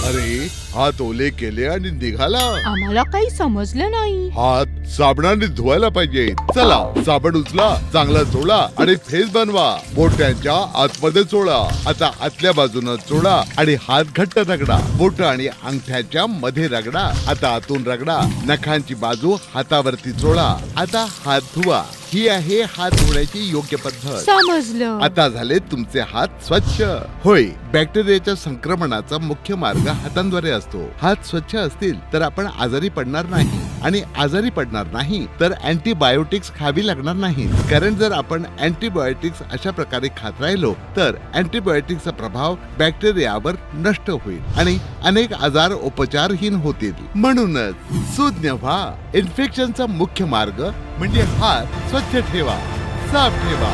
अरे हात ओले केले आणि निघाला. आम्हाला काही समजलं नाही. हात साबणाने धुवायला पाहिजे. चला साबण उचला, चांगला चोळा आणि फेस बनवा. बोटांच्या आतमध्ये चोळा. आता आतल्या बाजूनं चोळा आणि हात घट्ट रगडा. बोट आणि अंगठ्याच्या मध्ये रगडा. आता आतून रगडा. नखांची बाजू हातावरती चोळा. आता हात धुवा. ही आहे हात धुण्याची योग्य पद्धत. समजलं. आता झाले तुमचे हात स्वच्छ. होय, बॅक्टेरियाच्या संक्रमणाचा मुख्य मार्ग हातांद्वारे असतो. हात स्वच्छ असतील तर आपण आजारी पडणार नाही, आणि आजारी पडणार नाही तर अँटीबायोटिक्स खावी लागणार नाही. कारण जर आपण अँटीबायोटिक्स अशा प्रकारे खात राहिलो तर अँटीबायोटिक्सचा प्रभाव बॅक्टेरियावर नष्ट होईल आणि अनेक आजार उपचारहीन होतील. म्हणूनच सुज्ञ व्हा. इन्फेक्शनचा मुख्य मार्ग म्हणजे हात स्वच्छ ठेवा, साफ ठेवा.